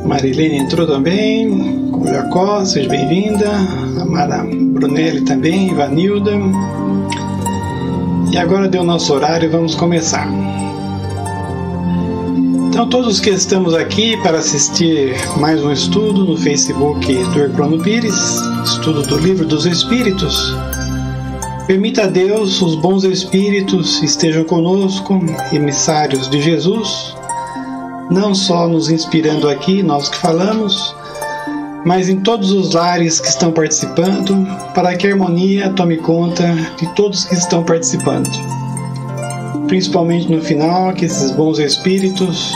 Marilene entrou também, com Jacó, seja bem-vinda. A Mara Brunelli também, Ivanilda. E agora deu nosso horário, vamos começar. Então, todos que estamos aqui para assistir mais um estudo no Facebook do Herculano Pires, estudo do Livro dos Espíritos, permita a Deus, os bons espíritos estejam conosco, emissários de Jesus, não só nos inspirando aqui, nós que falamos, mas em todos os lares que estão participando, para que a harmonia tome conta de todos que estão participando. Principalmente no final, que esses bons espíritos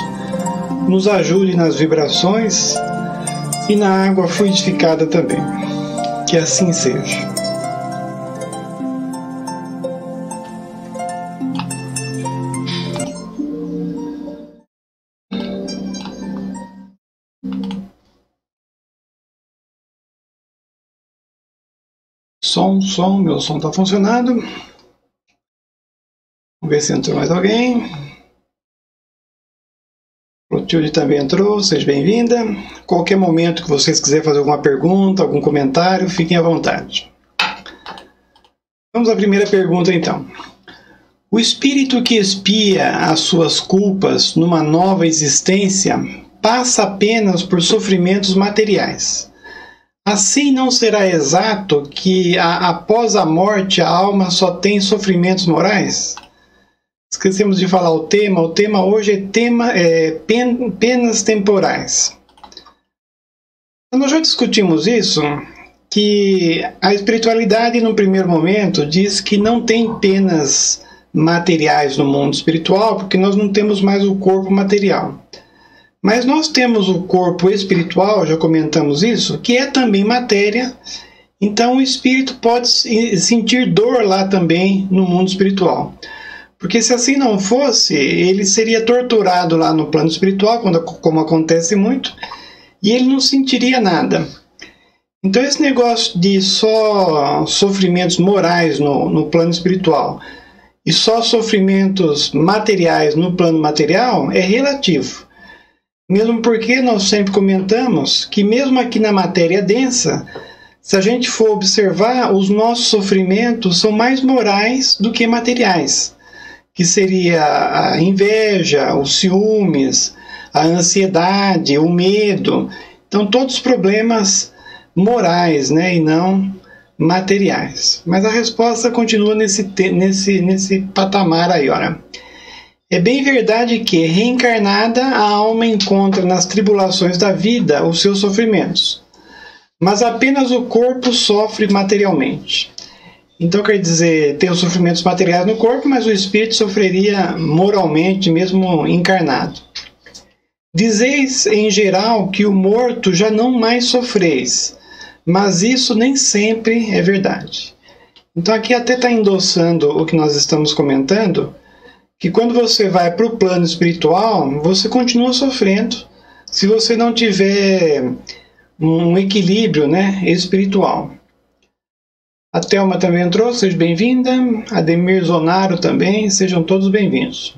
nos ajudem nas vibrações e na água fluidificada também. Que assim seja. Meu som está funcionando. Vamos ver se entrou mais alguém. Clotilde também entrou, seja bem-vinda. Qualquer momento que vocês quiserem fazer alguma pergunta, algum comentário, fiquem à vontade. Vamos à primeira pergunta então. O espírito que expia as suas culpas numa nova existência passa apenas por sofrimentos materiais. Assim não será exato que após a morte a alma só tem sofrimentos morais? Esquecemos de falar o tema hoje é penas temporais. Nós já discutimos isso, que a espiritualidade no primeiro momento diz que não tem penas materiais no mundo espiritual, porque nós não temos mais o corpo material. Mas nós temos o corpo espiritual, já comentamos isso, que é também matéria, então o espírito pode sentir dor lá também no mundo espiritual. Porque se assim não fosse, ele seria torturado lá no plano espiritual, como acontece muito, e ele não sentiria nada. Então esse negócio de só sofrimentos morais no plano espiritual e só sofrimentos materiais no plano material é relativo. Mesmo porque nós sempre comentamos que mesmo aqui na matéria densa, se a gente for observar, os nossos sofrimentos são mais morais do que materiais, que seria a inveja, os ciúmes, a ansiedade, o medo. Então todos os problemas morais, né, e não materiais. Mas a resposta continua nesse patamar aí, olha. É bem verdade que, reencarnada, a alma encontra nas tribulações da vida os seus sofrimentos, mas apenas o corpo sofre materialmente. Então quer dizer, tem os sofrimentos materiais no corpo, mas o espírito sofreria moralmente, mesmo encarnado. Dizeis, em geral, que o morto já não mais sofreis, mas isso nem sempre é verdade. Então aqui até está endossando o que nós estamos comentando, que quando você vai para o plano espiritual, você continua sofrendo se você não tiver um equilíbrio, né, espiritual. A Thelma também entrou, seja bem-vinda. Ademir Zonaro também, sejam todos bem-vindos.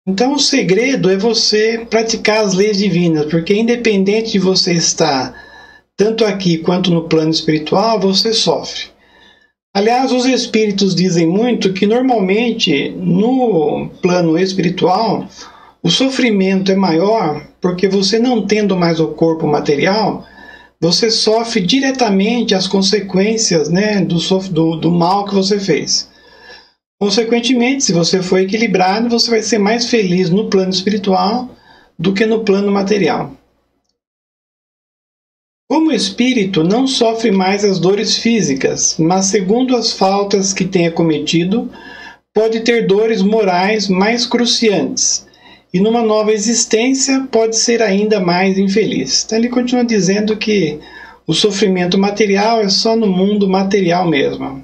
Então o segredo é você praticar as leis divinas, porque independente de você estar tanto aqui quanto no plano espiritual, você sofre. Aliás, os espíritos dizem muito que normalmente no plano espiritual o sofrimento é maior porque você não tendo mais o corpo material, você sofre diretamente as consequências, né, do mal que você fez. Consequentemente, se você for equilibrado, você vai ser mais feliz no plano espiritual do que no plano material. Como espírito, não sofre mais as dores físicas, mas segundo as faltas que tenha cometido, pode ter dores morais mais cruciantes, e numa nova existência pode ser ainda mais infeliz. Então ele continua dizendo que o sofrimento material é só no mundo material mesmo.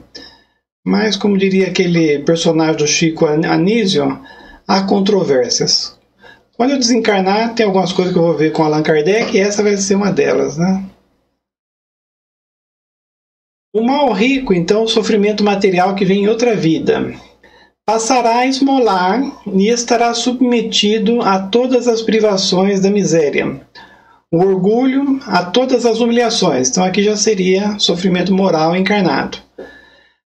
Mas, como diria aquele personagem do Chico Anísio, há controvérsias. Quando eu desencarnar, tem algumas coisas que eu vou ver com Allan Kardec, e essa vai ser uma delas, né? O mal rico, então, o sofrimento material que vem em outra vida. Passará a esmolar e estará submetido a todas as privações da miséria, o orgulho, a todas as humilhações. Então aqui já seria sofrimento moral encarnado.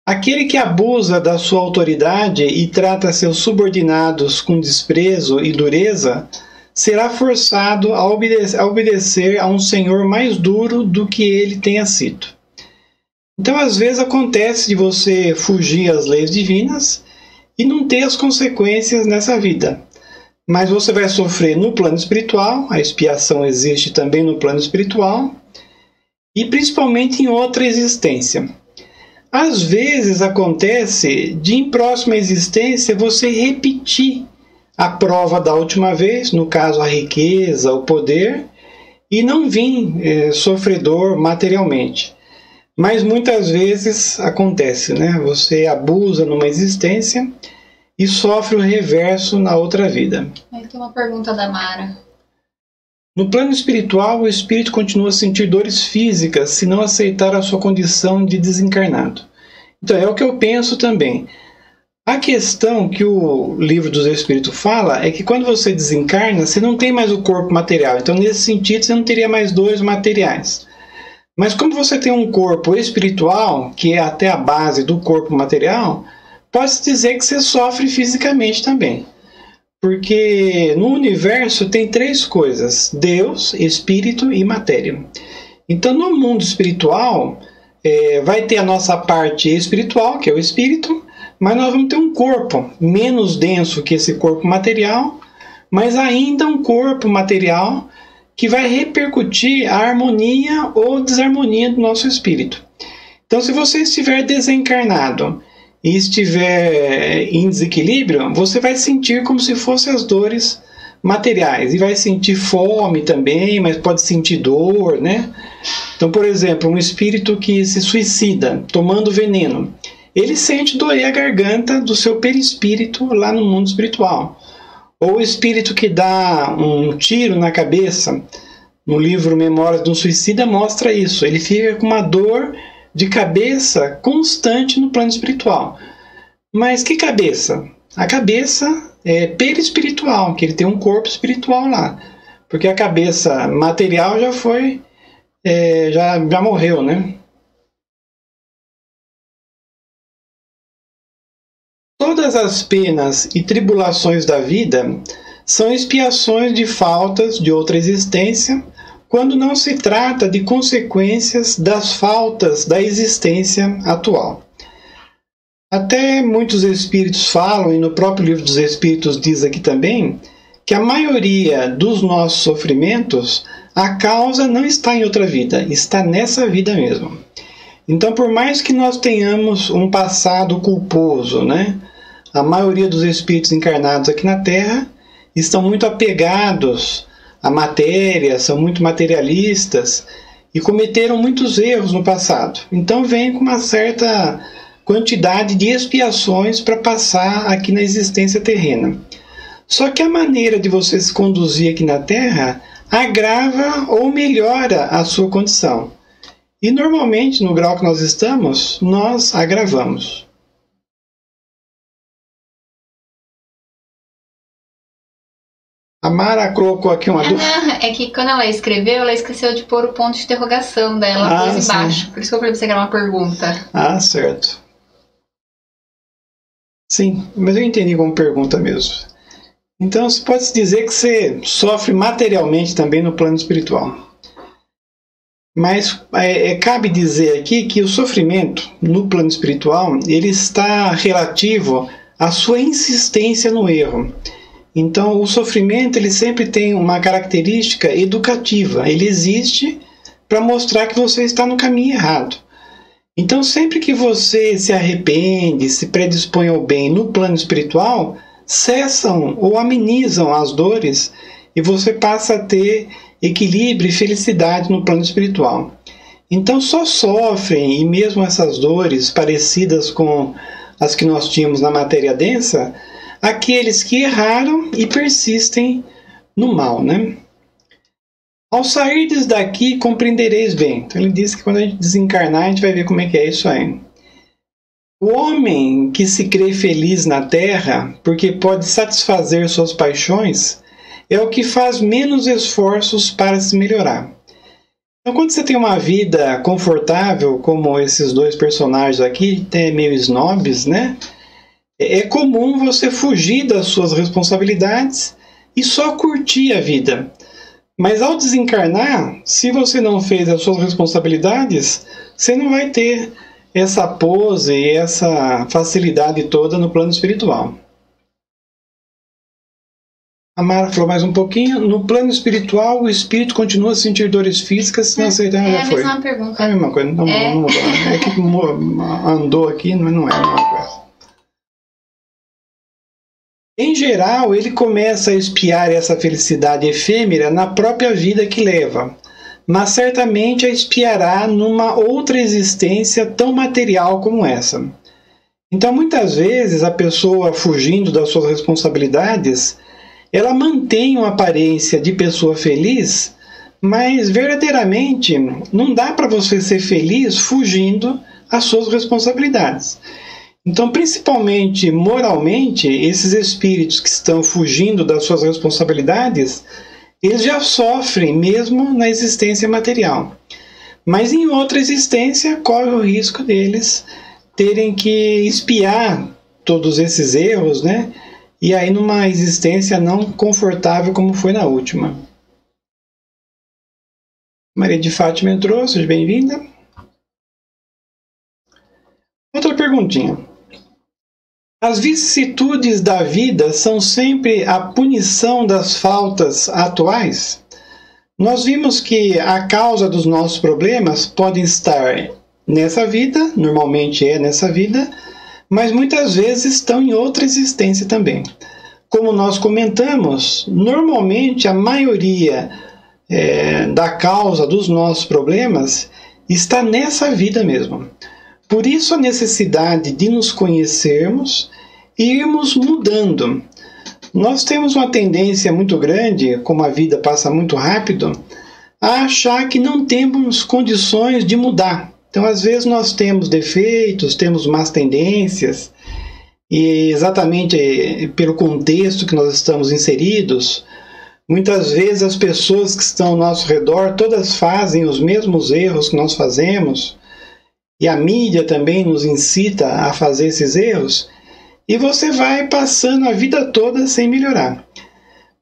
Aquele que abusa da sua autoridade e trata seus subordinados com desprezo e dureza, será forçado a obedecer a um senhor mais duro do que ele tenha sido. Então, às vezes acontece de você fugir às leis divinas e não ter as consequências nessa vida. Mas você vai sofrer no plano espiritual, a expiação existe também no plano espiritual, e principalmente em outra existência. Às vezes acontece de em próxima existência você repetir a prova da última vez, no caso a riqueza, o poder, e não vir sofredor materialmente. Mas muitas vezes acontece, né? Você abusa numa existência e sofre o reverso na outra vida. Aí tem uma pergunta da Mara. No plano espiritual, o espírito continua a sentir dores físicas se não aceitar a sua condição de desencarnado. Então, é o que eu penso também. A questão que o livro dos Espíritos fala é que quando você desencarna, você não tem mais o corpo material. Então, nesse sentido, você não teria mais dores materiais. Mas como você tem um corpo espiritual, que é até a base do corpo material, pode-se dizer que você sofre fisicamente também. Porque no universo tem três coisas: Deus, Espírito e matéria. Então, no mundo espiritual, vai ter a nossa parte espiritual, que é o Espírito, mas nós vamos ter um corpo menos denso que esse corpo material, mas ainda um corpo material que vai repercutir a harmonia ou desarmonia do nosso espírito. Então, se você estiver desencarnado e estiver em desequilíbrio, você vai sentir como se fossem as dores materiais. E vai sentir fome também, mas pode sentir dor, né? Então, por exemplo, um espírito que se suicida tomando veneno, ele sente doer a garganta do seu perispírito lá no mundo espiritual. Ou o espírito que dá um tiro na cabeça, no livro Memórias de um Suicida mostra isso. Ele fica com uma dor de cabeça constante no plano espiritual. Mas que cabeça? A cabeça é perispiritual, que ele tem um corpo espiritual lá. Porque a cabeça material já foi, já morreu, né? Todas as penas e tribulações da vida são expiações de faltas de outra existência, quando não se trata de consequências das faltas da existência atual. Até muitos espíritos falam, e no próprio livro dos Espíritos diz aqui também, que a maioria dos nossos sofrimentos, a causa não está em outra vida, está nessa vida mesmo. Então, por mais que nós tenhamos um passado culposo, né? A maioria dos espíritos encarnados aqui na Terra estão muito apegados à matéria, são muito materialistas e cometeram muitos erros no passado. Então, vem com uma certa quantidade de expiações para passar aqui na existência terrena. Só que a maneira de você se conduzir aqui na Terra agrava ou melhora a sua condição. E normalmente, no grau que nós estamos, nós agravamos. A Mara colocou aqui uma dúvida. É que quando ela escreveu, ela esqueceu de pôr o ponto de interrogação, daí ela pôs embaixo. Por isso que eu falei pra você que era uma pergunta. Ah, certo. Sim, mas eu entendi como pergunta mesmo. Então, pode-se dizer que você sofre materialmente também no plano espiritual. Mas cabe dizer aqui que o sofrimento no plano espiritual ele está relativo à sua insistência no erro. Então, o sofrimento ele sempre tem uma característica educativa. Ele existe para mostrar que você está no caminho errado. Então, sempre que você se arrepende, se predispõe ao bem no plano espiritual, cessam ou amenizam as dores e você passa a ter equilíbrio e felicidade no plano espiritual. Então, só sofrem, e mesmo essas dores parecidas com as que nós tínhamos na matéria densa, aqueles que erraram e persistem no mal, né? Ao sairdes daqui, compreendereis bem. Então ele diz que quando a gente desencarnar, a gente vai ver como é que é isso aí. O homem que se crê feliz na terra porque pode satisfazer suas paixões é o que faz menos esforços para se melhorar. Então, quando você tem uma vida confortável, como esses dois personagens aqui, até meio snobs, né? É comum você fugir das suas responsabilidades e só curtir a vida. Mas ao desencarnar, se você não fez as suas responsabilidades, você não vai ter essa pose e essa facilidade toda no plano espiritual. A Mara falou mais um pouquinho. No plano espiritual, o espírito continua a sentir dores físicas se não aceitar. É a mesma pergunta. É a mesma coisa. Não mudou. É que andou aqui, mas não é a mesma coisa. Em geral, ele começa a espiar essa felicidade efêmera na própria vida que leva, mas certamente a espiará numa outra existência tão material como essa. Então, muitas vezes, a pessoa fugindo das suas responsabilidades, ela mantém uma aparência de pessoa feliz, mas verdadeiramente não dá para você ser feliz fugindo às suas responsabilidades. Então, principalmente moralmente, esses espíritos que estão fugindo das suas responsabilidades, eles já sofrem mesmo na existência material. Mas em outra existência, corre o risco deles terem que espiar todos esses erros, né? E aí numa existência não confortável como foi na última. Maria de Fátima entrou, seja bem-vinda. Outra perguntinha. As vicissitudes da vida são sempre a punição das faltas atuais? Nós vimos que a causa dos nossos problemas pode estar nessa vida, normalmente é nessa vida, mas muitas vezes estão em outra existência também. Como nós comentamos, normalmente a maioria da causa dos nossos problemas está nessa vida mesmo. Por isso a necessidade de nos conhecermos e irmos mudando. Nós temos uma tendência muito grande, como a vida passa muito rápido, a achar que não temos condições de mudar. Então, às vezes, nós temos defeitos, temos más tendências, e exatamente pelo contexto que nós estamos inseridos, muitas vezes as pessoas que estão ao nosso redor, todas fazem os mesmos erros que nós fazemos, e a mídia também nos incita a fazer esses erros, e você vai passando a vida toda sem melhorar.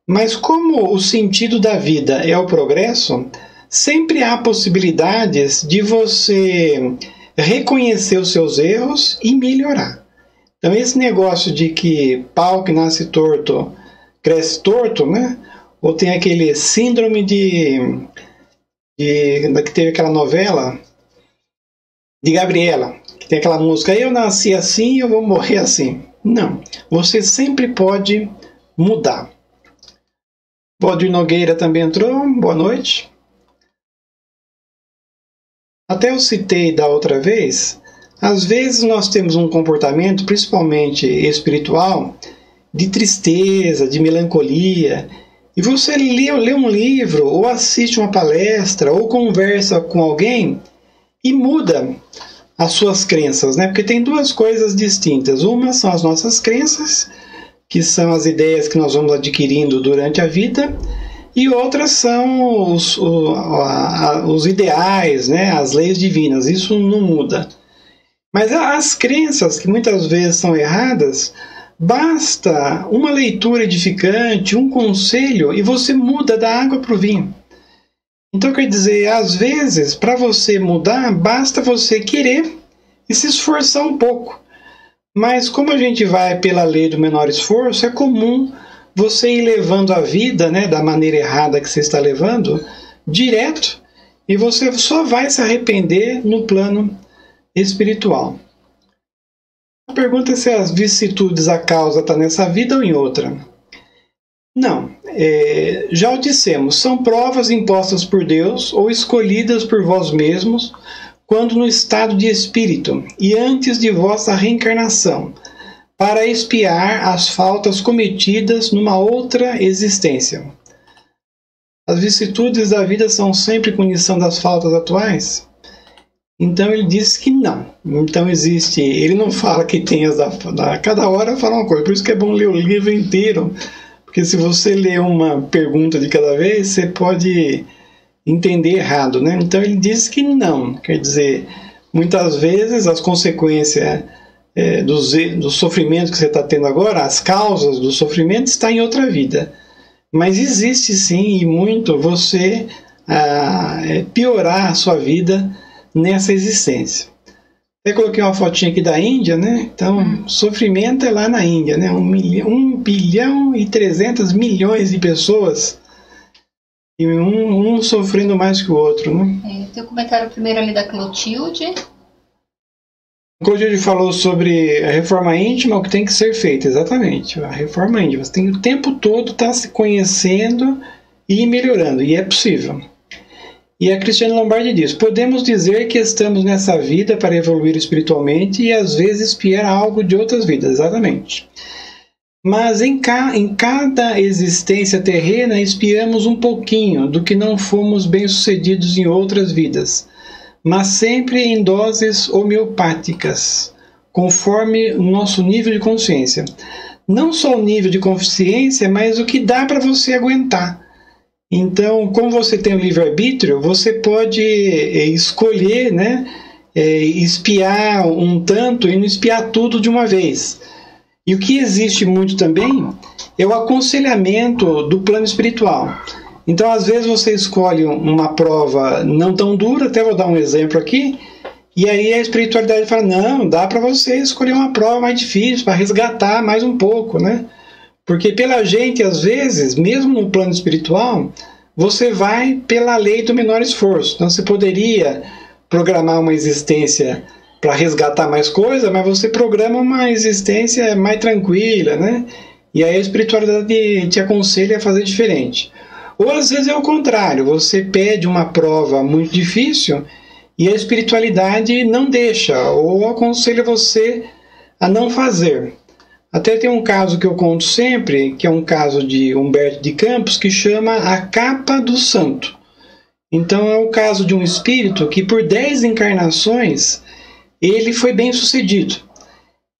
Mas como o sentido da vida é o progresso, sempre há possibilidades de você reconhecer os seus erros e melhorar. Então esse negócio de que pau que nasce torto, cresce torto, né? Ou tem aquele síndrome que teve aquela novela de Gabriela, que tem aquela música, eu nasci assim, eu vou morrer assim. Não, você sempre pode mudar. Valdir Nogueira também entrou, boa noite. Até eu citei da outra vez, às vezes nós temos um comportamento, principalmente espiritual, de tristeza, de melancolia, e você lê um livro, ou assiste uma palestra, ou conversa com alguém, e muda as suas crenças, né? Porque tem duas coisas distintas. Uma são as nossas crenças, que são as ideias que nós vamos adquirindo durante a vida, e outras são os ideais, né? As leis divinas. Isso não muda. Mas as crenças, que muitas vezes são erradas, basta uma leitura edificante, um conselho, e você muda da água para o vinho. Então, quer dizer, às vezes, para você mudar, basta você querer e se esforçar um pouco. Mas como a gente vai pela lei do menor esforço, é comum você ir levando a vida, né, da maneira errada que você está levando, direto, e você só vai se arrepender no plano espiritual. A pergunta é se as vicissitudes, a causa está nessa vida ou em outra. Não, já o dissemos, são provas impostas por Deus ou escolhidas por vós mesmos quando no estado de espírito e antes de vossa reencarnação, para expiar as faltas cometidas numa outra existência. As vicissitudes da vida são sempre punição das faltas atuais? Então ele diz que não. Então existe, ele não fala que tem cada hora fala uma coisa, por isso que é bom ler o livro inteiro, porque se você ler uma pergunta de cada vez, você pode entender errado, né? Então ele diz que não, quer dizer, muitas vezes as consequências do sofrimento que você está tendo agora, as causas do sofrimento estão em outra vida, mas existe sim, e muito, você piorar a sua vida nessa existência. Eu coloquei uma fotinha aqui da Índia, né? Então, sofrimento é lá na Índia, né? 1 bilhão e 300 milhões de pessoas e um sofrendo mais que o outro, né? Tem um comentário primeiro ali da Clotilde. A Clotilde falou sobre a reforma íntima, o que tem que ser feito, exatamente. A reforma íntima, você tem o tempo todo estar se conhecendo e melhorando, e é possível. E a Cristiane Lombardi diz: podemos dizer que estamos nessa vida para evoluir espiritualmente e às vezes espiar algo de outras vidas, exatamente. Mas em cada existência terrena espiamos um pouquinho do que não fomos bem-sucedidos em outras vidas, mas sempre em doses homeopáticas, conforme o nosso nível de consciência. Não só o nível de consciência, mas o que dá para você aguentar. Então, como você tem o livre-arbítrio, você pode escolher, né, espiar um tanto e não espiar tudo de uma vez. E o que existe muito também é o aconselhamento do plano espiritual. Então, às vezes você escolhe uma prova não tão dura, até vou dar um exemplo aqui, e aí a espiritualidade fala: não, dá para você escolher uma prova mais difícil, para resgatar mais um pouco, né? Porque pela gente, às vezes, mesmo no plano espiritual, você vai pela lei do menor esforço. Então você poderia programar uma existência para resgatar mais coisa, mas você programa uma existência mais tranquila, né? E aí a espiritualidade te aconselha a fazer diferente. Ou às vezes é o contrário, você pede uma prova muito difícil e a espiritualidade não deixa, ou aconselha você a não fazer. Até tem um caso que eu conto sempre, que é um caso de Humberto de Campos, que chama A Capa do Santo. Então é o caso de um espírito que por 10 encarnações ele foi bem sucedido.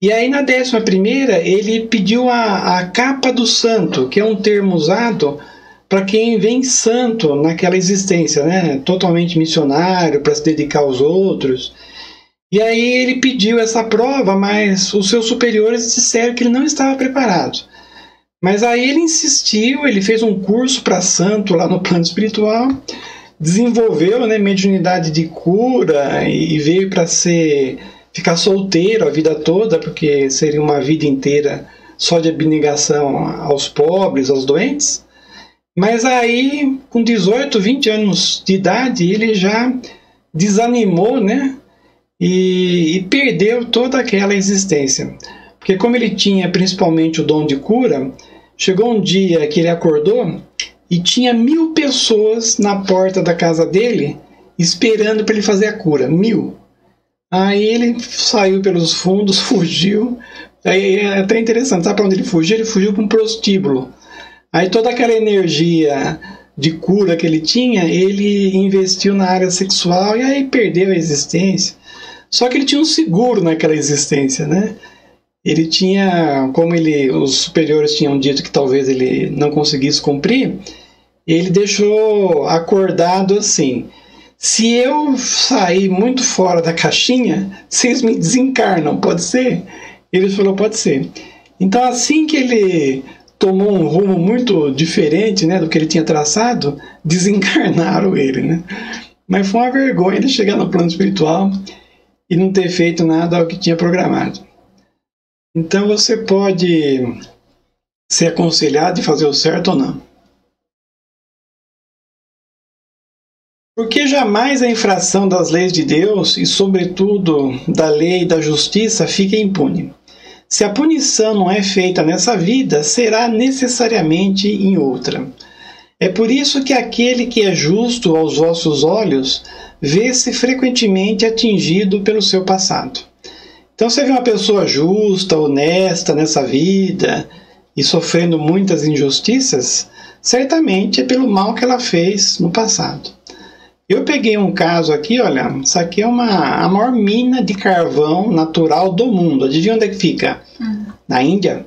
E aí na 11ª ele pediu a capa do santo, que é um termo usado para quem vem santo naquela existência, né? Totalmente missionário, para se dedicar aos outros. E aí ele pediu essa prova, mas os seus superiores disseram que ele não estava preparado. Mas aí ele insistiu, ele fez um curso para santo lá no plano espiritual, desenvolveu, né, mediunidade de cura e veio para ficar solteiro a vida toda, porque seria uma vida inteira só de abnegação aos pobres, aos doentes. Mas aí, com 18, 20 anos de idade, ele já desanimou, né? E perdeu toda aquela existência. Porque como ele tinha principalmente o dom de cura, chegou um dia que ele acordou e tinha 1000 pessoas na porta da casa dele esperando para ele fazer a cura. 1000. Aí ele saiu pelos fundos, fugiu. Aí é até interessante, sabe para onde ele fugiu? Ele fugiu para um prostíbulo. Aí toda aquela energia de cura que ele tinha, ele investiu na área sexual e aí perdeu a existência. Só que ele tinha um seguro naquela existência, né? Ele tinha, como os superiores tinham dito que talvez ele não conseguisse cumprir, ele deixou acordado assim: se eu sair muito fora da caixinha, vocês me desencarnam, pode ser? Ele falou: pode ser. Então assim que ele tomou um rumo muito diferente, né, do que ele tinha traçado, desencarnaram ele, né? Mas foi uma vergonha ele chegar no plano espiritual e não ter feito nada ao que tinha programado. Então você pode ser aconselhado de fazer o certo ou não. Porque jamais a infração das leis de Deus e, sobretudo, da lei e da justiça fica impune. Se a punição não é feita nessa vida, será necessariamente em outra. É por isso que aquele que é justo aos vossos olhos vê-se frequentemente atingido pelo seu passado. Então você vê uma pessoa justa, honesta nessa vida e sofrendo muitas injustiças, certamente é pelo mal que ela fez no passado. Eu peguei um caso aqui, olha, isso aqui é a maior mina de carvão natural do mundo. Adivinha onde é que fica? Na Índia.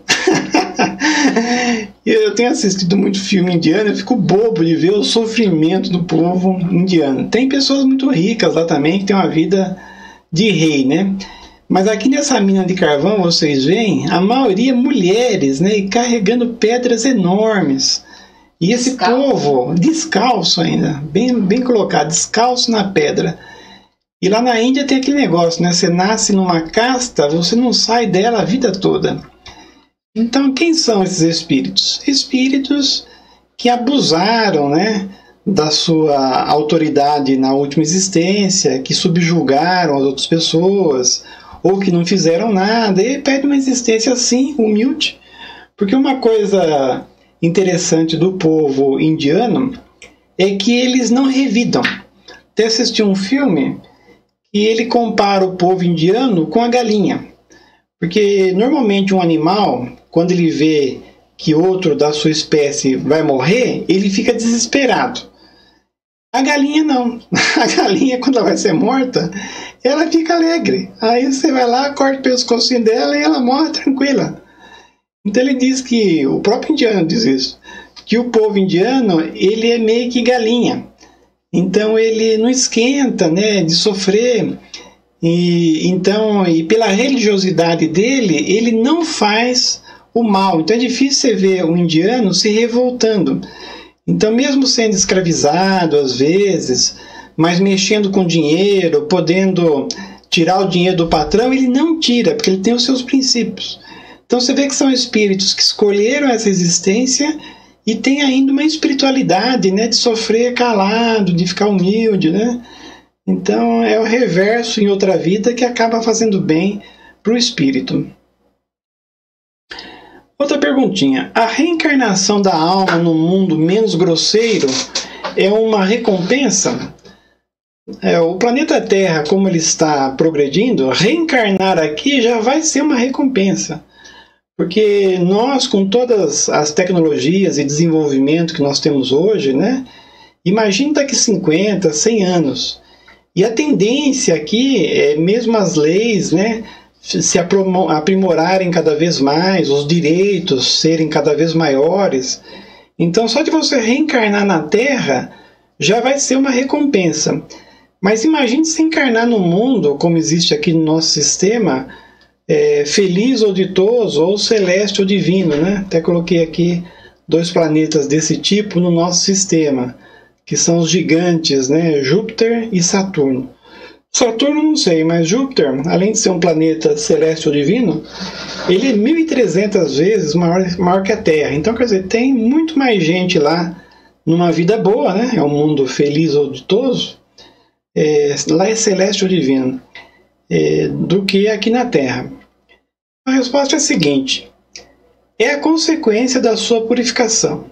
Eu tenho assistido muito filme indiano, eu fico bobo de ver o sofrimento do povo indiano. Tem pessoas muito ricas lá também, que têm uma vida de rei, né? Mas aqui nessa mina de carvão, vocês veem, a maioria mulheres, né? E carregando pedras enormes. E esse povo, descalço ainda, bem colocado, descalço na pedra. E lá na Índia tem aquele negócio, né? Você nasce numa casta, você não sai dela a vida toda. Então, quem são esses espíritos? Espíritos que abusaram, né, da sua autoridade na última existência, que subjugaram as outras pessoas, ou que não fizeram nada, e pedem uma existência assim, humilde. Porque uma coisa interessante do povo indiano é que eles não revidam. Até assisti um filme e ele compara o povo indiano com a galinha. Porque normalmente um animal, quando ele vê que outro da sua espécie vai morrer, ele fica desesperado. A galinha não. A galinha, quando ela vai ser morta, ela fica alegre. Aí você vai lá, corta o pescocinho dela e ela morre tranquila. Então ele diz que, o próprio indiano diz isso, que o povo indiano, ele é meio que galinha. Então ele não esquenta, né, de sofrer. E pela religiosidade dele, ele não faz o mal. Então é difícil você ver um indiano se revoltando. Então, mesmo sendo escravizado às vezes, mas mexendo com dinheiro, podendo tirar o dinheiro do patrão, ele não tira, porque ele tem os seus princípios. Então você vê que são espíritos que escolheram essa existência e tem ainda uma espiritualidade, né, de sofrer calado, de ficar humilde, né? Então é o reverso em outra vida que acaba fazendo bem para o espírito. Outra perguntinha. A reencarnação da alma no mundo menos grosseiro é uma recompensa? O planeta Terra, como ele está progredindo, reencarnar aqui já vai ser uma recompensa. Porque nós, com todas as tecnologias e desenvolvimento que nós temos hoje, né, imagine daqui 50, 100 anos. E a tendência aqui é mesmo as leis, né, se aprimorarem cada vez mais, os direitos serem cada vez maiores. Então, só de você reencarnar na Terra já vai ser uma recompensa. Mas imagine se encarnar no mundo, como existe aqui no nosso sistema, feliz ou ditoso, ou celeste ou divino, né? Até coloquei aqui 2 planetas desse tipo no nosso sistema, que são os gigantes, né? Júpiter e Saturno. Saturno não sei, mas Júpiter, além de ser um planeta celeste ou divino, ele é 1.300 vezes maior que a Terra. Então, quer dizer, tem muito mais gente lá numa vida boa, né? É um mundo feliz ou ditoso. Lá é celeste ou divino, do que aqui na Terra. A resposta é a seguinte: é a consequência da sua purificação.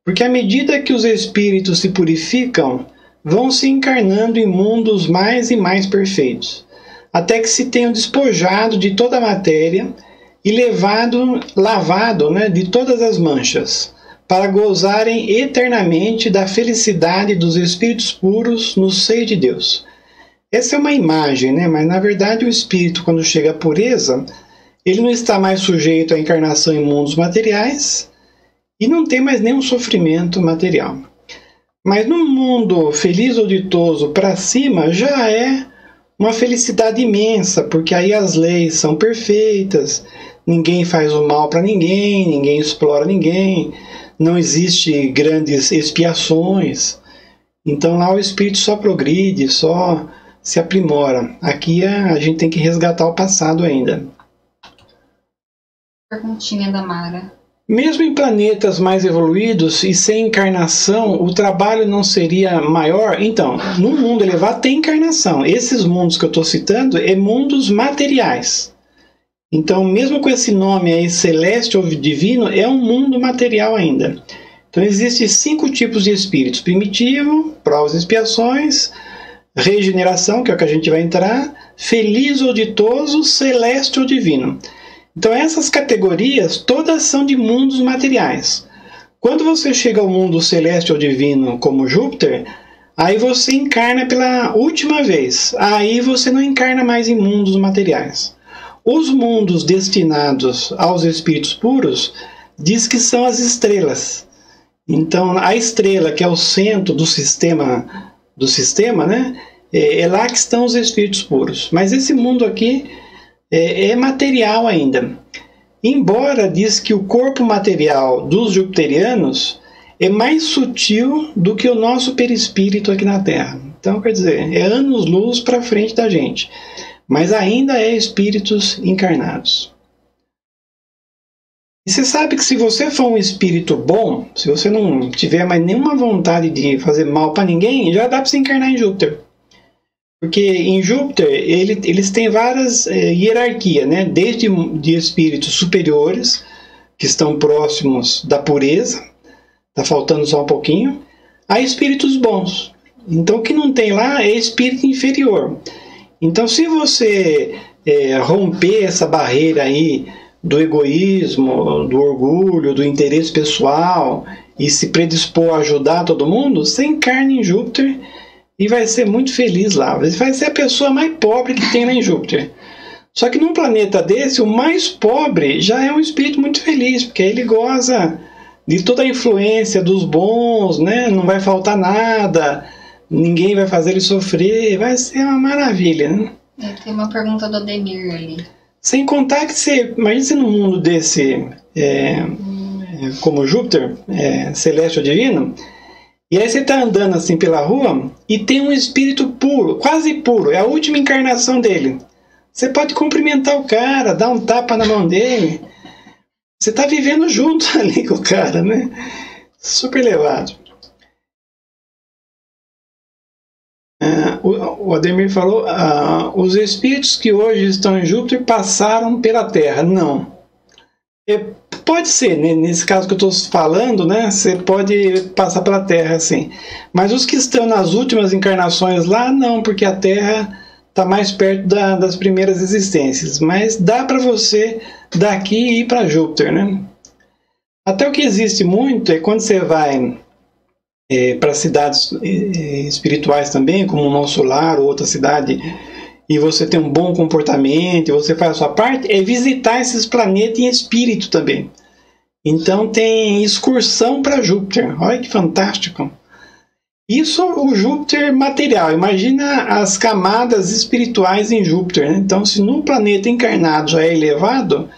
Porque à medida que os espíritos se purificam, vão se encarnando em mundos mais e mais perfeitos, até que se tenham despojado de toda a matéria e lavado, né, de todas as manchas, para gozarem eternamente da felicidade dos espíritos puros no seio de Deus. Essa é uma imagem, né? Mas na verdade o espírito, quando chega à pureza, ele não está mais sujeito à encarnação em mundos materiais e não tem mais nenhum sofrimento material. Mas no mundo feliz ou ditoso para cima já é uma felicidade imensa, porque aí as leis são perfeitas, ninguém faz o mal para ninguém, ninguém explora ninguém, não existe grandes expiações. Então lá o espírito só progride, só se aprimora. Aqui a gente tem que resgatar o passado ainda. Perguntinha da Mara. Mesmo em planetas mais evoluídos e sem encarnação, o trabalho não seria maior? Então, no mundo elevado tem encarnação. Esses mundos que eu estou citando é mundos materiais. Então, mesmo com esse nome aí, celeste ou divino, é um mundo material ainda. Então, existem 5 tipos de espíritos: primitivo, provas e expiações, regeneração, que é o que a gente vai entrar, feliz ou ditoso, celeste ou divino. Então essas categorias todas são de mundos materiais. Quando você chega ao mundo celeste ou divino como Júpiter, Aí você encarna pela última vez. Aí você não encarna mais em mundos materiais. Os mundos destinados aos espíritos puros diz que são as estrelas. Então, a estrela, que é o centro do sistema, né? É lá que estão os espíritos puros. Mas esse mundo aqui é material ainda. Embora diz que o corpo material dos jupiterianos é mais sutil do que o nosso perispírito aqui na Terra. Então, quer dizer, é anos-luz para frente da gente. Mas ainda é espíritos encarnados. E você sabe que se você for um espírito bom, se você não tiver mais nenhuma vontade de fazer mal para ninguém, já dá para se encarnar em Júpiter. Porque em Júpiter eles têm várias hierarquias, né? Desde de espíritos superiores, que estão próximos da pureza, está faltando só um pouquinho, a espíritos bons. Então o que não tem lá é espírito inferior. Então se você romper essa barreira aí do egoísmo, do orgulho, do interesse pessoal e se predispor a ajudar todo mundo, você encarna em Júpiter e vai ser muito feliz lá. Você vai ser a pessoa mais pobre que tem lá em Júpiter. Só que num planeta desse, o mais pobre já é um espírito muito feliz, porque ele goza de toda a influência dos bons, né? Não vai faltar nada, ninguém vai fazer ele sofrer, vai ser uma maravilha, né? Tem uma pergunta do Ademir ali. Sem contar que você, imagina você num mundo desse, como Júpiter, celeste ou divino, e aí você está andando assim pela rua e tem um espírito puro, quase puro, é a última encarnação dele. Você pode cumprimentar o cara, dar um tapa na mão dele. Você está vivendo junto ali com o cara, né? Super elevado. O Ademir falou, os espíritos que hoje estão em Júpiter passaram pela Terra. Não. Pode ser, né? Nesse caso que eu estou falando, né? Você pode passar pela Terra, sim. Mas os que estão nas últimas encarnações lá, não, porque a Terra está mais perto das primeiras existências. Mas dá para você daqui ir para Júpiter, né? Até o que existe muito é quando você vai para cidades espirituais também, como o nosso lar ou outra cidade, e você tem um bom comportamento, e você faz a sua parte, é visitar esses planetas em espírito também. Então tem excursão para Júpiter. Olha que fantástico. Isso o Júpiter material. Imagina as camadas espirituais em Júpiter, né? Então, se num planeta encarnado já é elevado,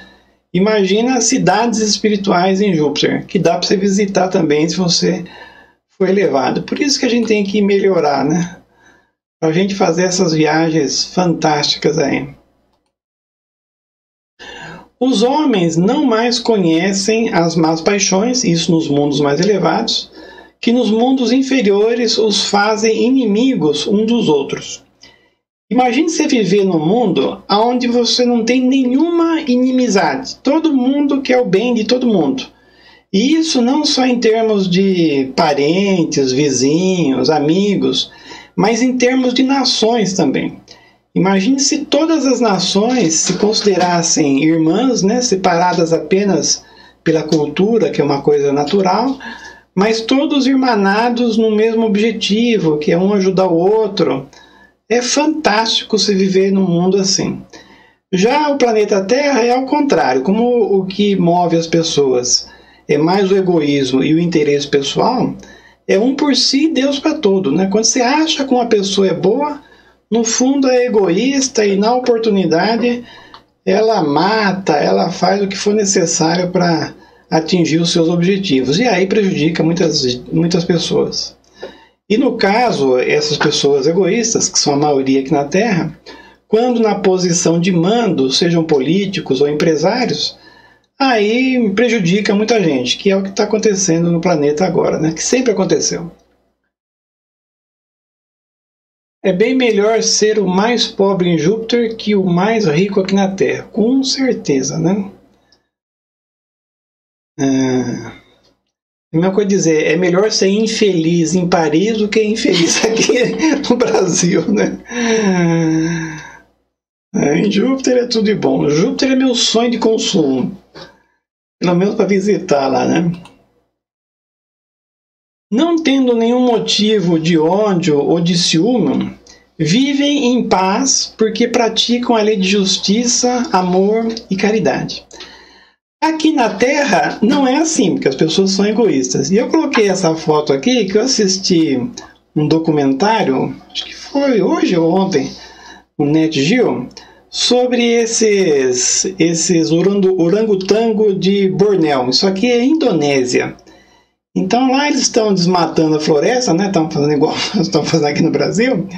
imagina as cidades espirituais em Júpiter, que dá para você visitar também se você for elevado. Por isso que a gente tem que melhorar, né? Para a gente fazer essas viagens fantásticas aí. Os homens não mais conhecem as más paixões, isso nos mundos mais elevados, que nos mundos inferiores os fazem inimigos uns dos outros. Imagine você viver num mundo onde você não tem nenhuma inimizade. Todo mundo quer o bem de todo mundo. E isso não só em termos de parentes, vizinhos, amigos, mas em termos de nações também. Imagine se todas as nações se considerassem irmãs, né, separadas apenas pela cultura, que é uma coisa natural, mas todos irmanados no mesmo objetivo, que é um ajudar o outro. É fantástico se viver num mundo assim. Já o planeta Terra é ao contrário, como o que move as pessoas é mais o egoísmo e o interesse pessoal, é um por si e Deus para todo, né? Quando você acha que uma pessoa é boa, no fundo é egoísta e na oportunidade ela mata, ela faz o que for necessário para atingir os seus objetivos. E aí prejudica muitas pessoas. E no caso, essas pessoas egoístas, que são a maioria aqui na Terra, quando na posição de mando, sejam políticos ou empresários, aí prejudica muita gente, que é o que está acontecendo no planeta agora, né? Que sempre aconteceu. É bem melhor ser o mais pobre em Júpiter que o mais rico aqui na Terra, com certeza, né? A mesma coisa dizer, é melhor ser infeliz em Paris do que infeliz aqui no Brasil, né? Em Júpiter é tudo de bom. Júpiter é meu sonho de consumo. Pelo menos para visitar lá, né? não tendo nenhum motivo de ódio ou de ciúme, vivem em paz porque praticam a lei de justiça, amor e caridade. Aqui na Terra não é assim, porque as pessoas são egoístas. E eu coloquei essa foto aqui, que eu assisti um documentário, acho que foi hoje ou ontem, no Net Geo, sobre esses orangotango de Bornéu. Isso aqui é Indonésia. Então lá eles estão desmatando a floresta, né? Estão fazendo igual nós estamos fazendo aqui no Brasil.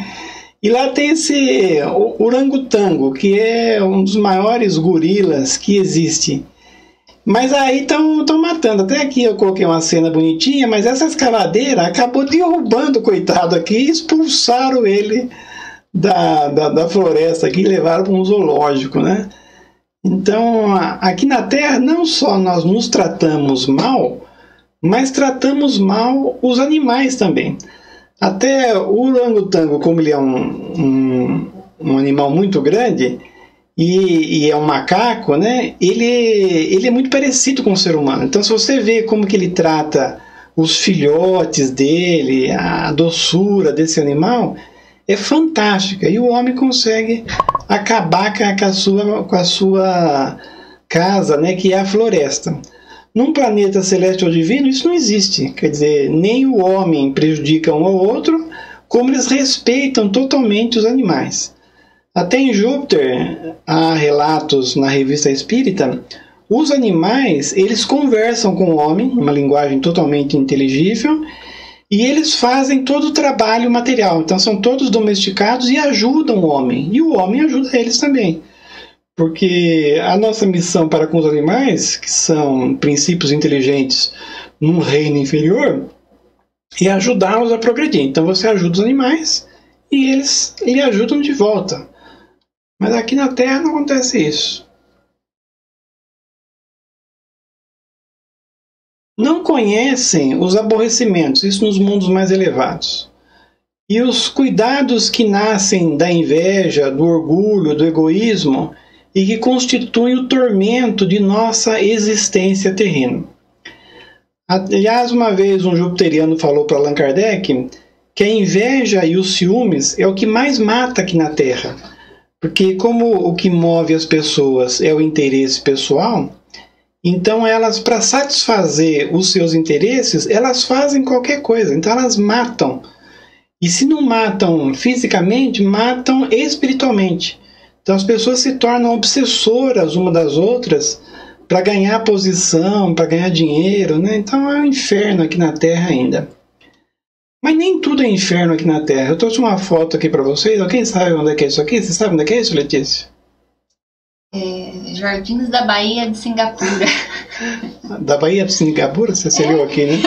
E lá tem esse orangotango, que é um dos maiores gorilas que existe. Mas aí estão matando. Até aqui eu coloquei uma cena bonitinha, mas essa escavadeira acabou derrubando o coitado aqui e expulsaram ele da floresta aqui e levaram para um zoológico, né? Então, aqui na Terra, não só nós nos tratamos mal, mas tratamos mal os animais também. Até o orangotango, como ele é um animal muito grande, e é um macaco, né? Ele é muito parecido com o ser humano. Então, se você vê como que ele trata os filhotes dele, a doçura desse animal, é fantástica. E o homem consegue acabar com a sua casa, né? Que é a floresta. Num planeta celeste ou divino, isso não existe. Quer dizer, nem o homem prejudica um ao outro, como eles respeitam totalmente os animais. Até em Júpiter, há relatos na Revista Espírita, os animais, eles conversam com o homem, uma linguagem totalmente inteligível, e eles fazem todo o trabalho material. Então são todos domesticados e ajudam o homem, e o homem ajuda eles também. Porque a nossa missão para com os animais, que são princípios inteligentes num reino inferior, é ajudá-los a progredir. Então você ajuda os animais e eles lhe ajudam de volta. Mas aqui na Terra não acontece isso. Não conhecem os aborrecimentos, isso nos mundos mais elevados. E os cuidados que nascem da inveja, do orgulho, do egoísmo e que constituem o tormento de nossa existência terrena. Aliás, uma vez um jupiteriano falou para Allan Kardec que a inveja e os ciúmes é o que mais mata aqui na Terra. Porque como o que move as pessoas é o interesse pessoal, então elas, para satisfazer os seus interesses, elas fazem qualquer coisa. Então elas matam. E se não matam fisicamente, matam espiritualmente. Então as pessoas se tornam obsessoras uma das outras para ganhar posição, para ganhar dinheiro, né? Então é um inferno aqui na Terra ainda. Mas nem tudo é inferno aqui na Terra. Eu trouxe uma foto aqui para vocês. Alguém sabe onde é que é isso aqui? Você sabe onde é que é isso, Letícia? Jardins da Baía de Singapura. Da Baía de Singapura? Você leu aqui, né?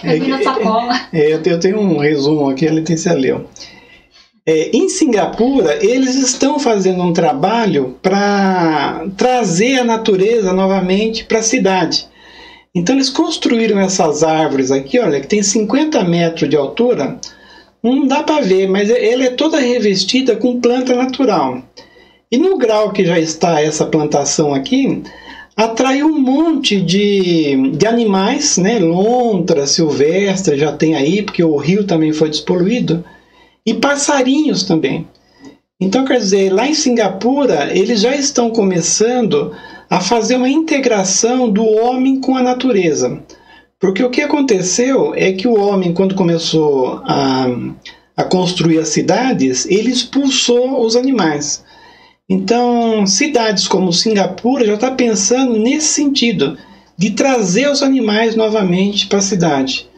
Eu vi na sacola. Eu tenho um resumo aqui, a Letícia leu. Em Singapura, eles estão fazendo um trabalho para trazer a natureza novamente para a cidade. Então eles construíram essas árvores aqui, olha, que tem 50 metros de altura. Não dá para ver, mas ela é toda revestida com planta natural. E no grau que já está essa plantação aqui, atrai um monte de animais, né? Lontra, silvestre, já tem aí, porque o rio também foi despoluído. E passarinhos também. Então, quer dizer, lá em Singapura, eles já estão começando a fazer uma integração do homem com a natureza. Porque o que aconteceu é que o homem, quando começou a construir as cidades, ele expulsou os animais. Então, cidades como Singapura já está pensando nesse sentido, de trazer os animais novamente para a cidade.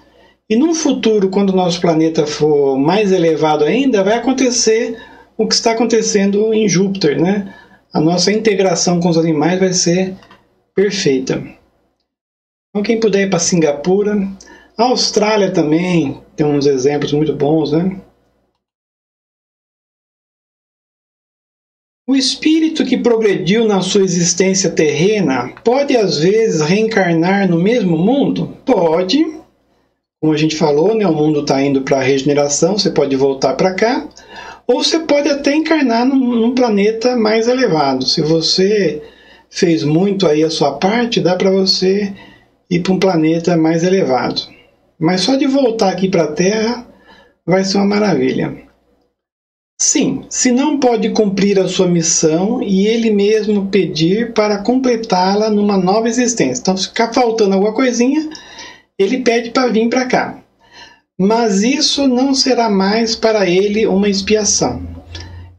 E num futuro, quando o nosso planeta for mais elevado ainda, vai acontecer o que está acontecendo em Júpiter, né? A nossa integração com os animais vai ser perfeita. Então, quem puder ir para Singapura, a Austrália também tem uns exemplos muito bons, né? O espírito que progrediu na sua existência terrena pode, às vezes, reencarnar no mesmo mundo? Pode. Como a gente falou, né, o mundo está indo para a regeneração, você pode voltar para cá. Ou você pode até encarnar num planeta mais elevado. Se você fez muito aí a sua parte, dá para você ir para um planeta mais elevado. mas só de voltar aqui para a Terra vai ser uma maravilha. Sim, se não pode cumprir a sua missão e ele mesmo pedir para completá-la numa nova existência. Então, se ficar faltando alguma coisinha, ele pede para vir para cá. Mas isso não será mais para ele uma expiação.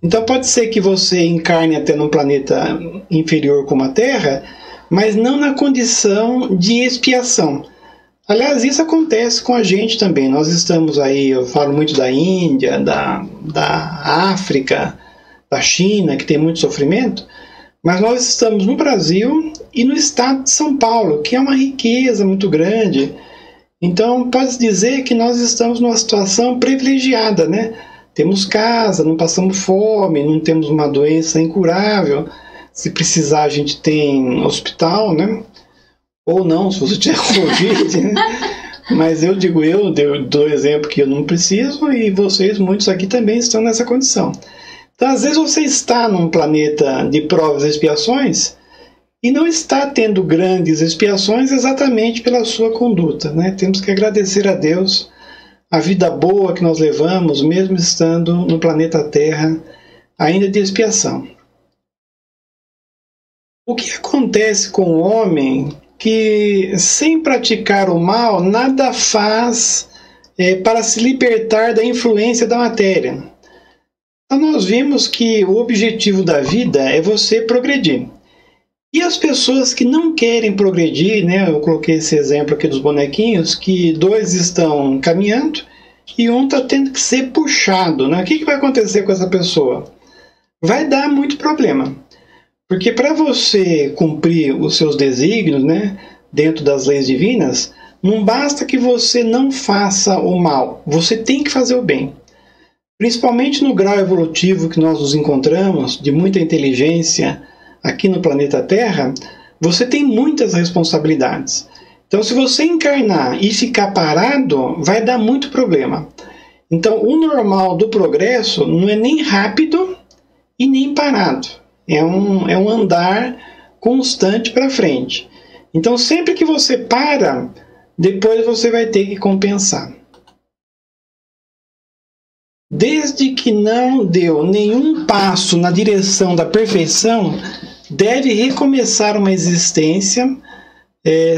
Então pode ser que você encarne até num planeta inferior como a Terra, mas não na condição de expiação. Aliás, isso acontece com a gente também. Nós estamos aí, eu falo muito da Índia, da África, da China, que tem muito sofrimento, mas nós estamos no Brasil e no estado de São Paulo, que é uma riqueza muito grande. Então, pode-se dizer que nós estamos numa situação privilegiada, né? Temos casa, não passamos fome, não temos uma doença incurável. Se precisar, a gente tem hospital, né? Ou não, se você tiver Covid, né? Mas eu dou exemplo que eu não preciso e vocês, muitos aqui também estão nessa condição. Então, às vezes você está num planeta de provas e expiações e não está tendo grandes expiações exatamente pela sua conduta, né? Temos que agradecer a Deus a vida boa que nós levamos, mesmo estando no planeta Terra, ainda de expiação. O que acontece com o homem que, sem praticar o mal, nada faz para se libertar da influência da matéria? Então nós vimos que o objetivo da vida é você progredir. E as pessoas que não querem progredir, né, eu coloquei esse exemplo aqui dos bonequinhos, que dois estão caminhando e um está tendo que ser puxado, né? O que vai acontecer com essa pessoa? Vai dar muito problema. Porque para você cumprir os seus desígnios, né, dentro das leis divinas, não basta que você não faça o mal, você tem que fazer o bem. Principalmente no grau evolutivo que nós nos encontramos, de muita inteligência, aqui no planeta Terra, você tem muitas responsabilidades. Então, se você encarnar e ficar parado, vai dar muito problema. Então, o normal do progresso não é nem rápido e nem parado. É um andar constante para frente. Então, sempre que você para, depois você vai ter que compensar. Desde que não deu nenhum passo na direção da perfeição, deve recomeçar uma existência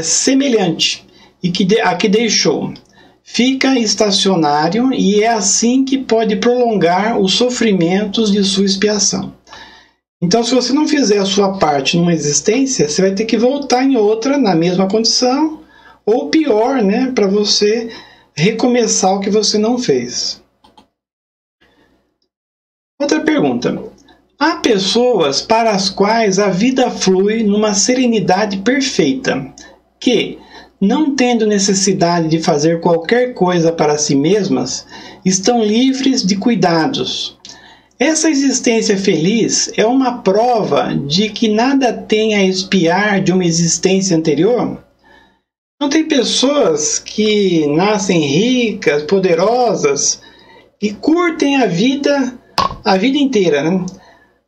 semelhante a que deixou. Fica estacionário e é assim que pode prolongar os sofrimentos de sua expiação. Então, se você não fizer a sua parte numa existência, você vai ter que voltar em outra, na mesma condição, ou pior, né, para você recomeçar o que você não fez. Outra pergunta. Há pessoas para as quais a vida flui numa serenidade perfeita, que, não tendo necessidade de fazer qualquer coisa para si mesmas, estão livres de cuidados. Essa existência feliz é uma prova de que nada tem a expiar de uma existência anterior? Não tem pessoas que nascem ricas, poderosas e curtem a vida inteira, né?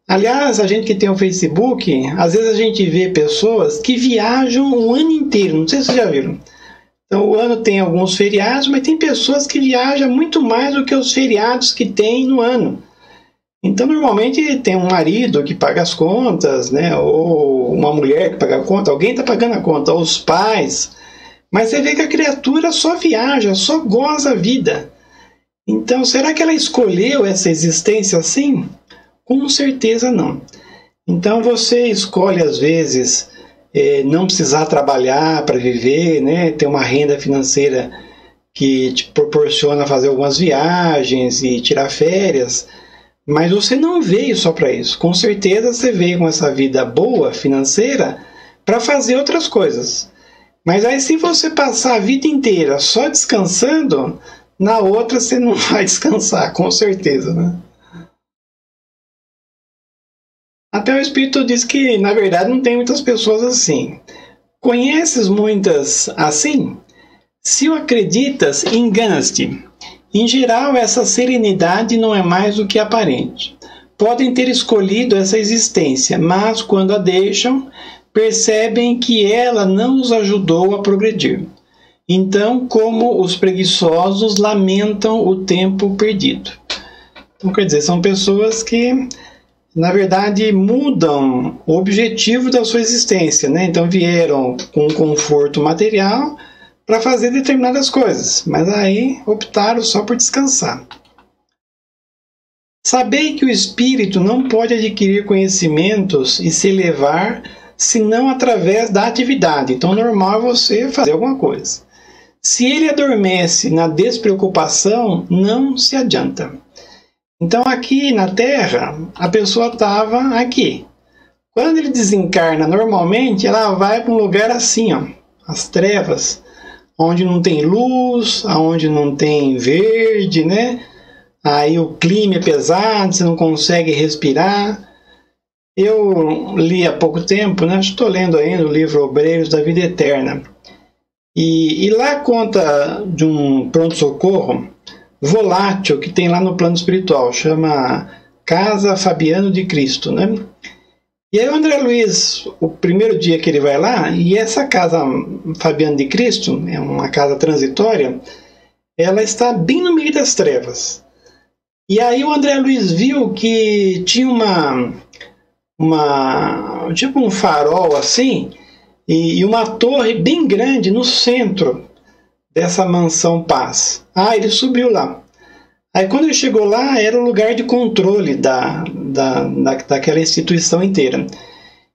Aliás, a gente que tem o Facebook, às vezes a gente vê pessoas que viajam o ano inteiro, não sei se vocês já viram. Então o ano tem alguns feriados, mas tem pessoas que viajam muito mais do que os feriados que tem no ano. Então normalmente tem um marido que paga as contas, né? Ou uma mulher que paga a conta, alguém está pagando a conta, ou os pais. Mas você vê que a criatura só viaja, só goza a vida. Então será que ela escolheu essa existência assim? Com certeza não. Então você escolhe às vezes não precisar trabalhar para viver, né? Ter uma renda financeira que te proporciona fazer algumas viagens e tirar férias, mas você não veio só para isso. Com certeza você veio com essa vida boa financeira para fazer outras coisas. Mas aí se você passar a vida inteira só descansando, na outra você não vai descansar, com certeza, né? Até o Espírito diz que, na verdade, não tem muitas pessoas assim. Conheces muitas assim? Se o acreditas, enganas-te. Em geral, essa serenidade não é mais do que aparente. Podem ter escolhido essa existência, mas quando a deixam, percebem que ela não os ajudou a progredir. Então, como os preguiçosos lamentam o tempo perdido. Então, quer dizer, são pessoas que, na verdade, mudam o objetivo da sua existência, né? Então, vieram com conforto material para fazer determinadas coisas, mas aí optaram só por descansar. Sabei que o espírito não pode adquirir conhecimentos e se elevar senão através da atividade. Então, normal é você fazer alguma coisa. Se ele adormece na despreocupação, não se adianta. Então, aqui na Terra, a pessoa estava aqui. Quando ele desencarna normalmente, ela vai para um lugar assim, ó, as trevas, onde não tem luz, onde não tem verde, né? Aí o clima é pesado, você não consegue respirar. Eu li há pouco tempo, né? Estou lendo ainda o livro Obreiros da Vida Eterna. E lá conta de um pronto-socorro volátil que tem lá no plano espiritual, chama Casa Fabiano de Cristo, né? E aí o André Luiz, o primeiro dia que ele vai lá, e essa Casa Fabiano de Cristo, é uma casa transitória, ela está bem no meio das trevas. E aí o André Luiz viu que tinha tipo um farol assim, e uma torre bem grande no centro dessa mansão Paz. Ele subiu lá. Aí quando ele chegou lá, era o lugar de controle daquela instituição inteira.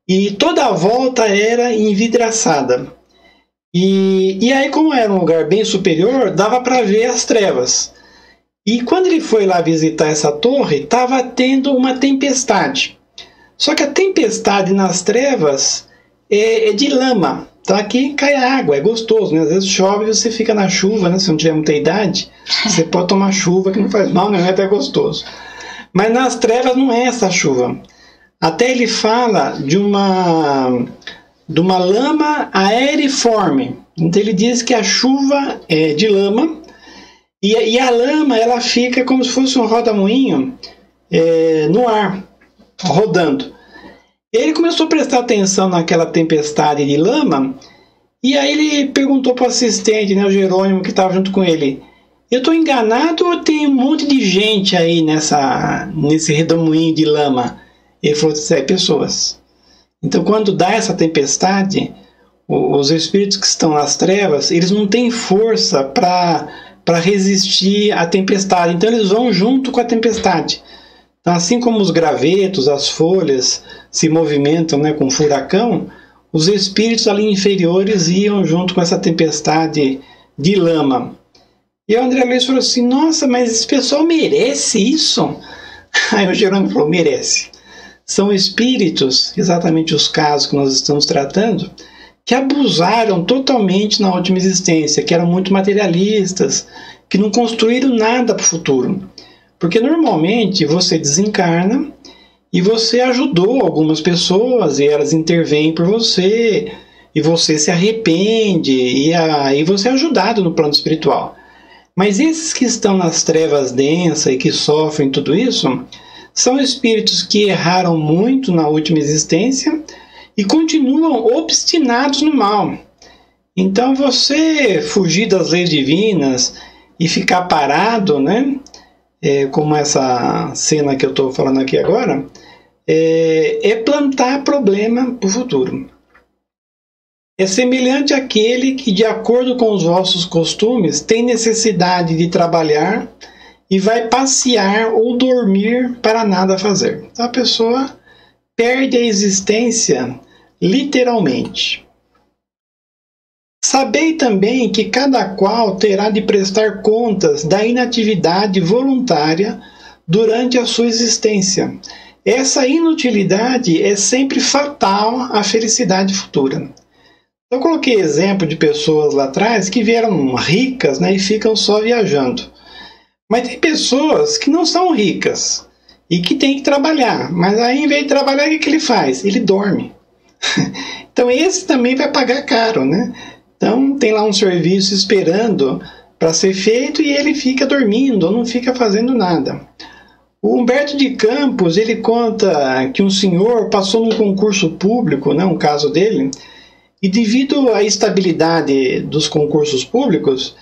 E toda a volta era envidraçada. E aí, como era um lugar bem superior, dava para ver as trevas. E quando ele foi lá visitar essa torre, estava tendo uma tempestade. Só que a tempestade nas trevas é de lama. Então aqui cai água, é gostoso, né? Às vezes chove e você fica na chuva, né? Se não tiver muita idade, você pode tomar chuva que não faz mal, né? É até gostoso. Mas nas trevas não é essa chuva. Até ele fala de uma lama aeriforme. Então ele diz que a chuva é de lama e a lama ela fica como se fosse um roda-moinho no ar, rodando. Ele começou a prestar atenção naquela tempestade de lama e aí ele perguntou para o assistente, né, o Jerônimo, que estava junto com ele: eu estou enganado ou tem um monte de gente aí nesse redemoinho de lama? Ele falou: pessoas. Então, quando dá essa tempestade, os espíritos que estão nas trevas, eles não têm força para resistir à tempestade. Então, eles vão junto com a tempestade. Então, assim como os gravetos, as folhas se movimentam, né, com furacão, os espíritos ali inferiores iam junto com essa tempestade de lama. E o André Luiz falou assim: nossa, mas esse pessoal merece isso? Aí o Jerônimo falou: merece. São espíritos, exatamente os casos que nós estamos tratando, que abusaram totalmente na última existência, que eram muito materialistas, que não construíram nada para o futuro. Porque normalmente você desencarna e você ajudou algumas pessoas e elas intervêm por você e você se arrepende e aí você é ajudado no plano espiritual. Mas esses que estão nas trevas densas e que sofrem tudo isso são espíritos que erraram muito na última existência e continuam obstinados no mal. Então você fugir das leis divinas e ficar parado, né? Como essa cena que eu estou falando aqui agora, é plantar problema para o futuro. É semelhante àquele que, de acordo com os vossos costumes, tem necessidade de trabalhar e vai passear ou dormir para nada fazer. Então a pessoa perde a existência literalmente. Sabei também que cada qual terá de prestar contas da inatividade voluntária durante a sua existência. Essa inutilidade é sempre fatal à felicidade futura. Eu coloquei exemplo de pessoas lá atrás que vieram ricas, né, e ficam só viajando. Mas tem pessoas que não são ricas e que têm que trabalhar. Mas aí, em vez de trabalhar, o que ele faz? Ele dorme. Então esse também vai pagar caro, né? Então tem lá um serviço esperando para ser feito e ele fica dormindo ou não fica fazendo nada. O Humberto de Campos, ele conta que um senhor passou num concurso público, né, um caso dele, E devido à estabilidade dos concursos públicos,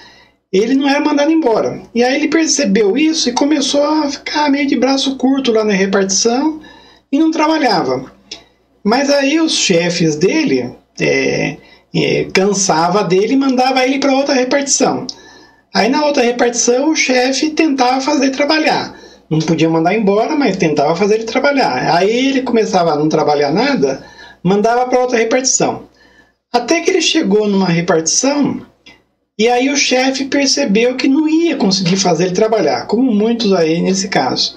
ele não era mandado embora. E aí ele percebeu isso e começou a ficar meio de braço curto lá na repartição e não trabalhava. Mas aí os chefes dele cansava dele e mandava ele para outra repartição. Aí na outra repartição o chefe tentava fazer ele trabalhar. Não podia mandar embora, mas tentava fazer ele trabalhar. Aí ele começava a não trabalhar nada, mandava para outra repartição. Até que ele chegou numa repartição e aí o chefe percebeu que não ia conseguir fazer ele trabalhar, como muitos aí nesse caso.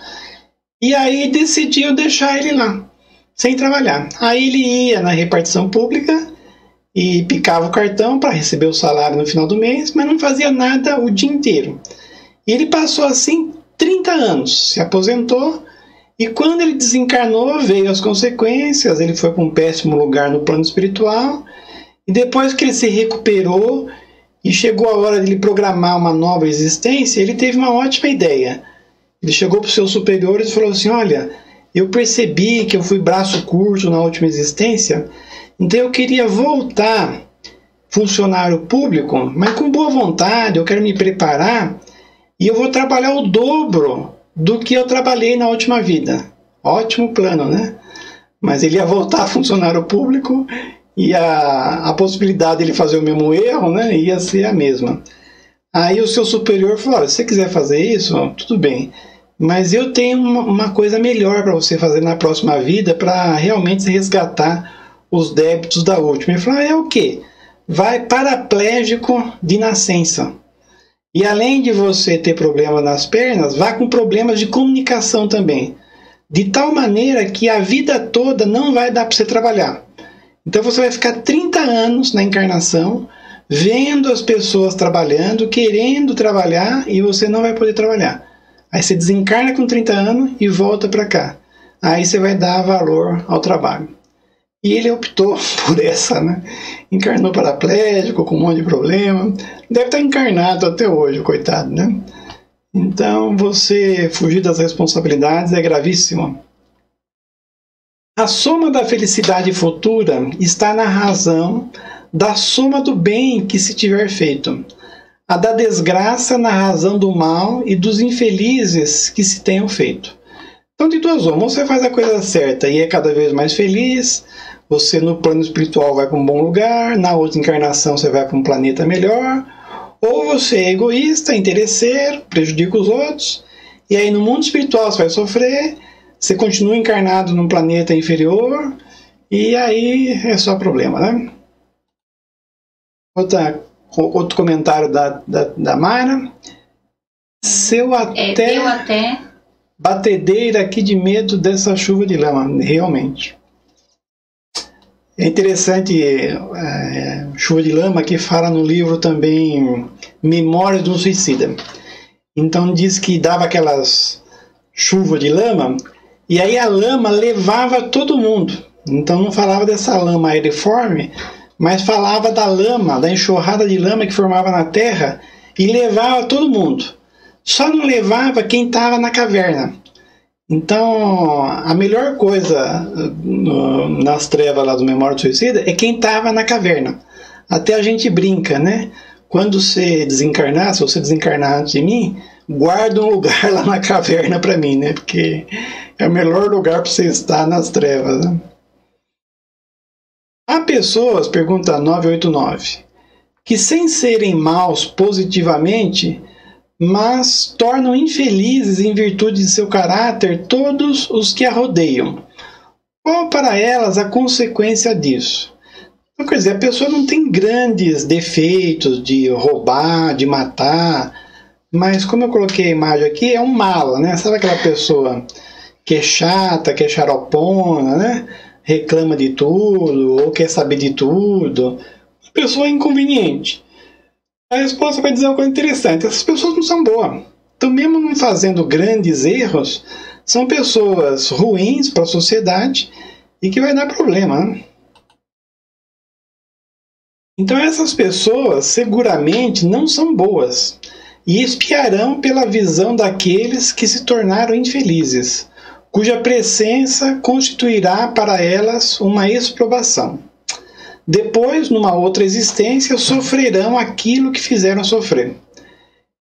E aí decidiu deixar ele lá, sem trabalhar. Aí ele ia na repartição pública e picava o cartão para receber o salário no final do mês, mas não fazia nada o dia inteiro. E ele passou assim 30 anos, se aposentou, e quando ele desencarnou veio as consequências, ele foi para um péssimo lugar no plano espiritual, e depois que ele se recuperou e chegou a hora de ele programar uma nova existência, ele teve uma ótima ideia. Ele chegou para os seus superiores e falou assim: olha, eu percebi que eu fui braço curto na última existência, então eu queria voltar funcionário público, mas com boa vontade, eu quero me preparar e eu vou trabalhar o dobro do que eu trabalhei na última vida. Ótimo plano, né? Mas ele ia voltar funcionário público e a possibilidade de ele fazer o mesmo erro, né, ia ser a mesma. Aí o seu superior falou: olha, se você quiser fazer isso, tudo bem, mas eu tenho uma coisa melhor para você fazer na próxima vida para realmente resgatar os débitos da última. Ele falou: é o quê? Vai paraplégico de nascença. E além de você ter problema nas pernas, vá com problemas de comunicação também. De tal maneira que a vida toda não vai dar para você trabalhar. Então você vai ficar 30 anos na encarnação, vendo as pessoas trabalhando, querendo trabalhar, e você não vai poder trabalhar. Aí você desencarna com 30 anos e volta para cá. Aí você vai dar valor ao trabalho. E ele optou por essa, né? Encarnou paraplégico, com um monte de problema. Deve estar encarnado até hoje, coitado, né? Então, você fugir das responsabilidades é gravíssimo. A soma da felicidade futura está na razão da soma do bem que se tiver feito. A da desgraça na razão do mal e dos infelizes que se tenham feito. Então, de duas uma, você faz a coisa certa e é cada vez mais feliz, você no plano espiritual vai para um bom lugar, na outra encarnação você vai para um planeta melhor, ou você é egoísta, interesseiro, prejudica os outros, e aí no mundo espiritual você vai sofrer, você continua encarnado num planeta inferior, e aí é só problema, né? Outro comentário da Mara. Deu até batedeira aqui de medo dessa chuva de lama, realmente. É interessante, chuva de lama, que fala no livro também Memórias de um Suicida. Então diz que dava aquelas chuvas de lama, e aí a lama levava todo mundo. Então não falava dessa lama aeriforme, mas falava da lama, da enxurrada de lama que formava na terra, e levava todo mundo. Só não levava quem estava na caverna. Então, a melhor coisa nas trevas lá do Memória do Suicida é quem estava na caverna. Até a gente brinca, né? Quando você desencarnar, se você desencarnar antes de mim, guarda um lugar lá na caverna para mim, né? Porque é o melhor lugar para você estar nas trevas, né? Há pessoas, pergunta 989, que sem serem maus positivamente, mas tornam infelizes em virtude de seu caráter todos os que a rodeiam. Qual para elas a consequência disso? Então, quer dizer, a pessoa não tem grandes defeitos de roubar, de matar, mas como eu coloquei a imagem aqui, é um mala, né? Sabe aquela pessoa que é chata, que é xaropona, né? Reclama de tudo, ou quer saber de tudo. Pessoa inconveniente. A resposta vai dizer uma coisa interessante: essas pessoas não são boas. Então, mesmo não fazendo grandes erros, são pessoas ruins para a sociedade e que vai dar problema, né? Então, essas pessoas seguramente não são boas e espiarão pela visão daqueles que se tornaram infelizes, cuja presença constituirá para elas uma exprobação. depois, numa outra existência, sofrerão aquilo que fizeram sofrer.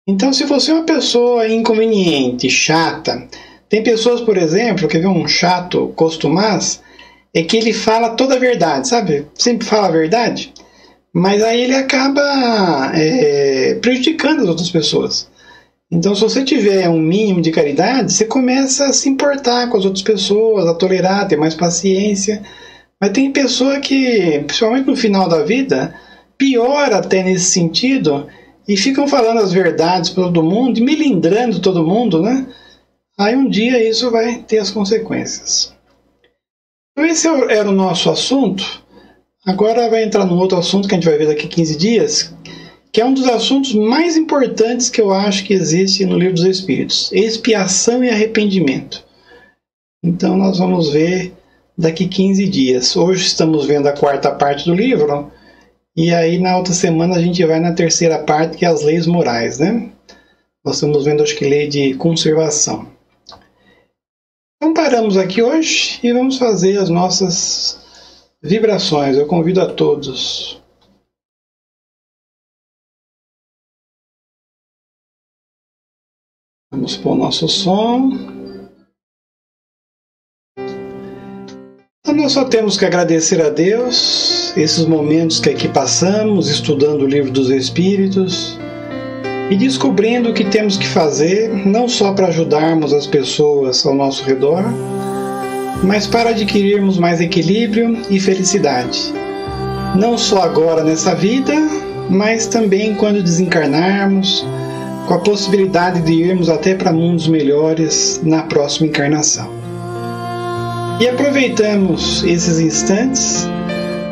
Então, se você é uma pessoa inconveniente, chata, tem pessoas, por exemplo, quer ver um chato costumaz, é que ele fala toda a verdade, sabe? Sempre fala a verdade, mas aí ele acaba prejudicando as outras pessoas. Então, se você tiver um mínimo de caridade, você começa a se importar com as outras pessoas, a tolerar, ter mais paciência. Mas tem pessoa que, principalmente no final da vida, piora até nesse sentido e ficam falando as verdades para todo mundo, e melindrando todo mundo, né? Aí um dia isso vai ter as consequências. Então esse era o nosso assunto. Agora vai entrar num outro assunto que a gente vai ver daqui a 15 dias, que é um dos assuntos mais importantes que eu acho que existe no Livro dos Espíritos: expiação e arrependimento. Então nós vamos ver daqui 15 dias. Hoje estamos vendo a quarta parte do livro, e aí na outra semana a gente vai na terceira parte, que é as leis morais, né? Nós estamos vendo, acho que, lei de conservação. Então paramos aqui hoje e vamos fazer as nossas vibrações. Eu convido a todos. Vamos pôr o nosso som. Então nós só temos que agradecer a Deus esses momentos que aqui passamos, estudando o Livro dos Espíritos e descobrindo o que temos que fazer, não só para ajudarmos as pessoas ao nosso redor, mas para adquirirmos mais equilíbrio e felicidade. Não só agora nessa vida, mas também quando desencarnarmos, com a possibilidade de irmos até para mundos melhores na próxima encarnação. E aproveitamos esses instantes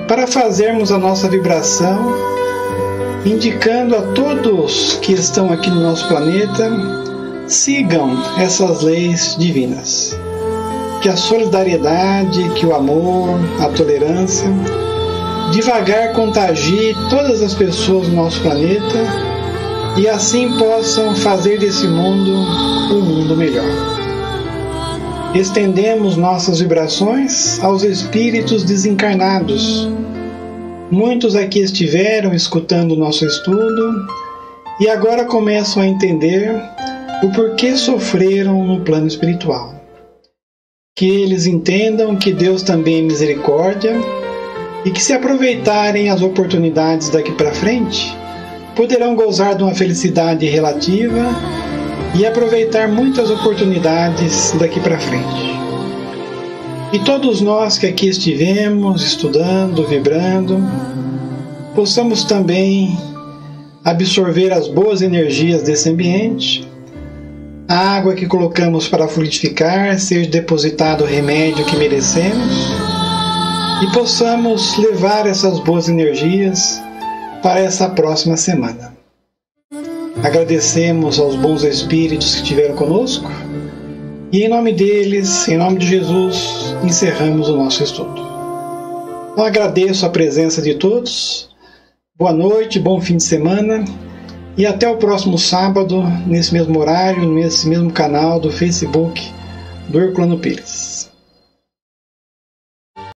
para fazermos a nossa vibração, indicando a todos que estão aqui no nosso planeta, sigam essas leis divinas. Que a solidariedade, que o amor, a tolerância, devagar contagie todas as pessoas do nosso planeta e assim possam fazer desse mundo um mundo melhor. Estendemos nossas vibrações aos espíritos desencarnados. Muitos aqui estiveram escutando o nosso estudo e agora começam a entender o porquê sofreram no plano espiritual. Que eles entendam que Deus também é misericórdia e que, se aproveitarem as oportunidades daqui para frente, poderão gozar de uma felicidade relativa e aproveitar muitas oportunidades daqui para frente. E todos nós que aqui estivemos estudando, vibrando, possamos também absorver as boas energias desse ambiente, a água que colocamos para fluidificar, seja depositado o remédio que merecemos, e possamos levar essas boas energias para essa próxima semana. Agradecemos aos bons espíritos que estiveram conosco e, em nome deles, em nome de Jesus, encerramos o nosso estudo. Então agradeço a presença de todos, boa noite, bom fim de semana e até o próximo sábado, nesse mesmo horário, nesse mesmo canal do Facebook do Herculano Pires.